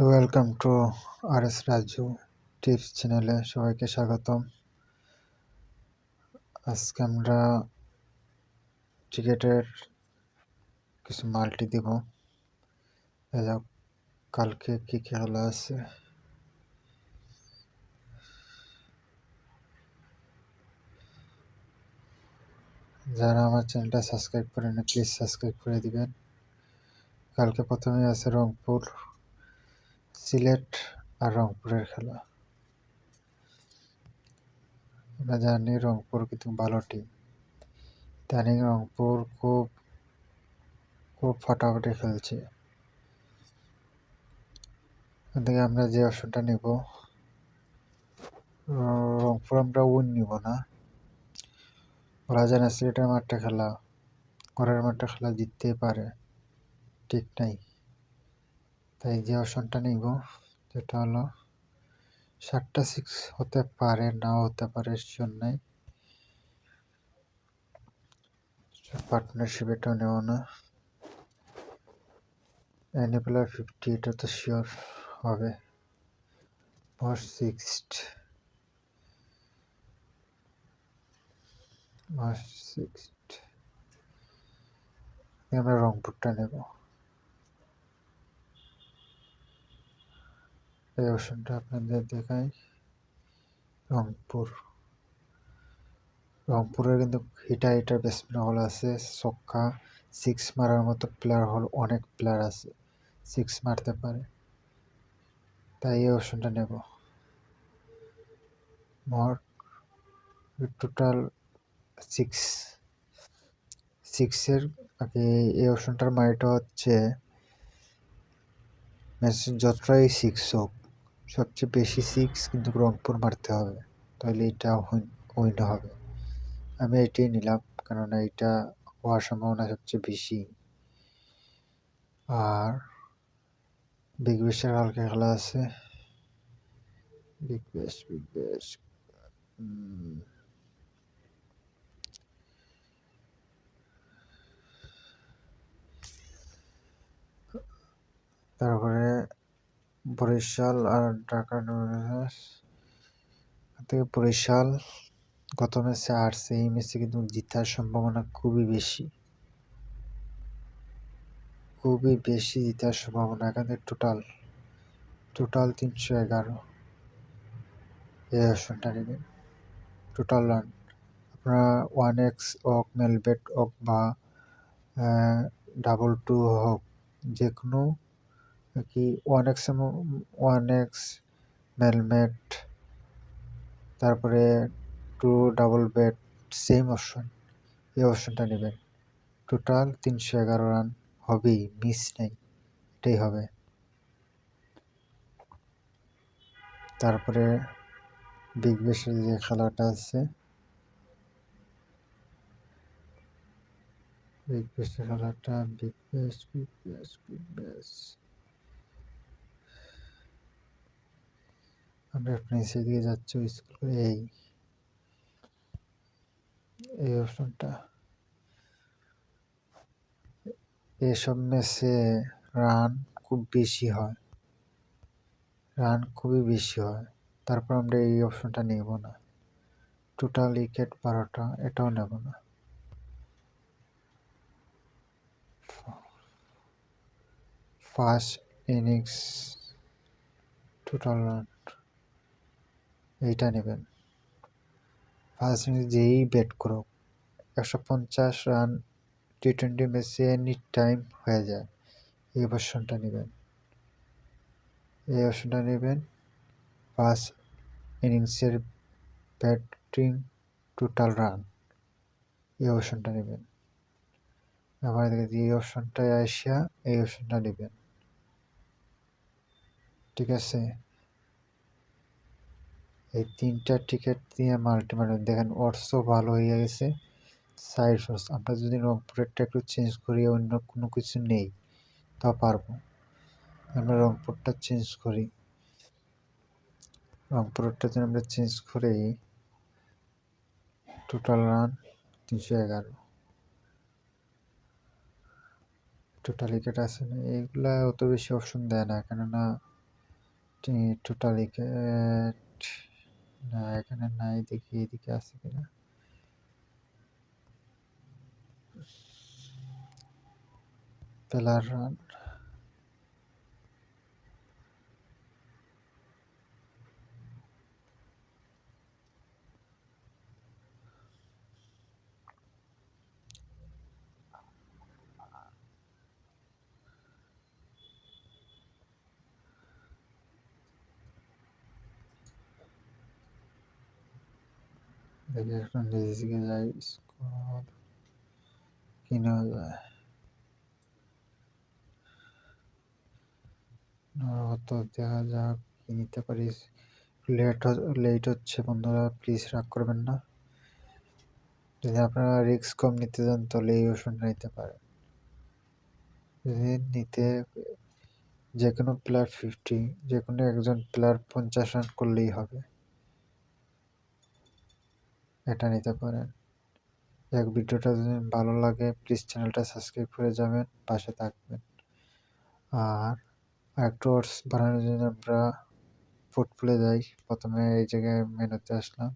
Welcome to R S. Raju tips চ্যানেলে সবাইকে স্বাগতম। আজকে আমরা ক্রিকেটের কিছু মাল্টি দিব। কালকে কি খেলা আছে যারা আমার চ্যানেলটা সাবস্ক্রাইব করেন প্লিজ সাবস্ক্রাইব করে দিবেন। কালকে প্রথমে আছে রংপুর, সিলেট আর রংপুরের খেলা। আমরা জানি রংপুর কিন্তু ভালো টিম, ইদানিং রংপুর খুব ফাটাফাটি খেলছে। এখান থেকে আমরা যে অপশনটা নিব, রংপুর আমরা উইন নিব না। বলা যায় না সিলেটের মাঠে খেলা, ঘরের মাঠে খেলা জিততে পারে, ঠিক নাই। তাই যে অপশনটা নিব যেটা হলো 7টা 6 হতে পারে, নাও হতে পারে, শিওর নাই। পার্টনারশিপ এটাও নেব না। অ্যানিপ্লার 50 এটা তো শিওর হবে। মোস্ট সিক্সড আমরা রংপুরটা নেব। এই অপশনটা আপনাদের দেখাই। রংপুরের কিন্তু হিটার ব্যাটসম্যান হল আছে, ছক্কা 6 মারার মতো প্লেয়ার হল, অনেক প্লেয়ার আছে 6 মারতে পারে। তাই এই অপশনটা নেব। মোট টোটাল 6 আগে এই অপশনটার মানেটা হচ্ছে ম্যাচের যতটাই 6 হোক, সবচেয়ে বেশি 6 কিন্তু রংপুর মারতে হবে, তাহলে এটা উইন হবে। আমি এটাই নিলাম, কেননা এটা হওয়ার সম্ভাবনা সবচেয়ে বেশি। আর বিগ ব্যাশের হালকা খেলা আছে, বিগ ব্যাশ তারপরে বরিশাল আর ঢাকা থেকে বরিশাল গত ম্যাচে হারছে, এই ম্যাচে কিন্তু জিতার সম্ভাবনা খুবই বেশি জিতার সম্ভাবনা। এখানে টোটাল 311 এই অপশনটা নেবেন। টোটাল রান আপনারা 1x হোক, মেলবেট হোক বা 2 হোক, যে কোনো কি 1x মেলমেট, তারপরে 2 ডাবল বেট, সেম অপশন, এই অপশনটা নেবেন। টোটাল 311 রান হবেই, মিস নেই, এটাই হবে। তারপরে বিগ ব্যাশের যে খেলাটা আছে, বিগ ব্যাশের খেলাটা বিগ ব্যাশ আমরা নিচের দিকে যাচ্ছি স্কুল, এই অপশনটা। এসব ম্যাচে রান খুবই বেশি হয়, তারপর আমরা এই অপশনটা নেব না। টোটাল উইকেট 12টা, এটাও নেব না। ফার্স্ট ইনিংস টোটাল রান, এইটা নেবেন। ফার্স্ট ইনিংস যেই ব্যাট করুক 150 রান টি20 ম্যাচে এনি টাইম হয়ে যায়, এই অপশনটা নেবেন। ফার্স্ট ইনিংসের ব্যাটিং টোটাল রান, এই অপশনটা নেবেন। আমার এই অপশনটায় আসিয়া এই অপশনটা নেবেন, ঠিক আছে। এই 3টা টিকিট দিয়ে মাল্টিমার দেখেন অর্থ ভালো হয়ে গেছে। সাইড ফোর্স আমরা যদি রংপুরেরটা একটু চেঞ্জ করি, অন্য কোনো কিছু নেই তা পারবো। আমরা রংপুরটা চেঞ্জ করি, রংপুরেরটা যদি আমরা চেঞ্জ করি, টোটাল রান 311, টোটাল উইকেট আছে না, এইগুলা অত বেশি অপশন দেয় না, কেননা টোটাল উইকেট না, এখানে নাই, দেখি এদিকে আছে কিনা। প্লেয়ার রান, দেখি এখন নিজে দিকে যাই, স্কোর কি নেওয়া যায়। তো দেখা যাক কি নিতে পারি। লেট হচ্ছে বন্ধুরা, প্লিজ রাগ করবেন না। যদি আপনারা রিস্ক কম নিতে চান তাহলে এই ওষুধটা নিতে পারেন। যদি নিতে যে কোনো প্লেয়ার 50, যে কোনো একজন প্লেয়ার 50 রান করলেই হবে, এটা নিতে পারেন। এক ভিডিওটা যদি ভালো লাগে প্লিজ চ্যানেলটা সাবস্ক্রাইব করে যাবেন, পাশে থাকবেন। আর একটু অর্স বাড়ানোর জন্য আমরা ফুটবলে যাই। প্রথমে এই জায়গায় মেনুতে আসলাম,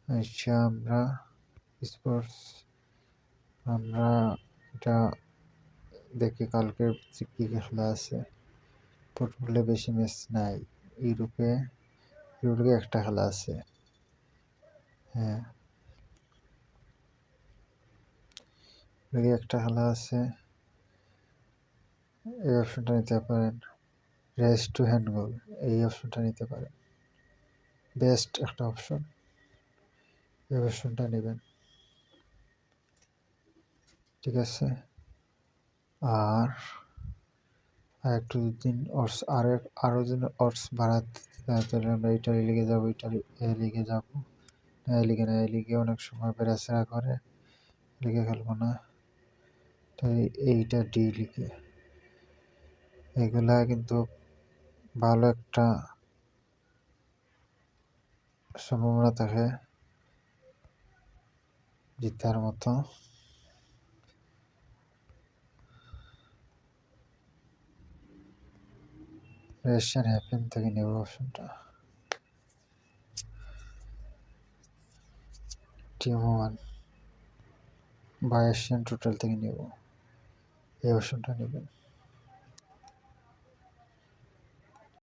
এসে আমরা স্পোর্টস, আমরা এটা দেখি কালকে কী কী খেলা আছে। ফুটবলে বেশি ম্যাচ নাই, ইউরোপে একটা খেলা আছে। হ্যাঁ, একটা খেলা আছে, এই অপশনটা নিতে পারেন। রেস টু হ্যান্ড গোল, এই অপশনটা নিতে পারেন, বেস্ট একটা অপশন, এই অপশনটা নেবেন, ঠিক আছে। আর একটু দিন আরও দিন অর্স বাড়াতে, তাহলে আমরা ইটালি লিগে যাবো, ইটালি এ লিগে যাবো। এই লিগে না, এই লিগে অনেক সময় বেড়াচেরা করে, লিগে খেলবো না, তাই এইটা ডি লিগে। এগুলা কিন্তু ভালো একটা সম্ভাবনা থাকে জিতার মতো। এশিয়ান হ্যাপেন থেকে নেব অপশনটা, টিম 1 বা এশিয়ান টোটাল থেকে নেব, এই অপশনটা নেবেন।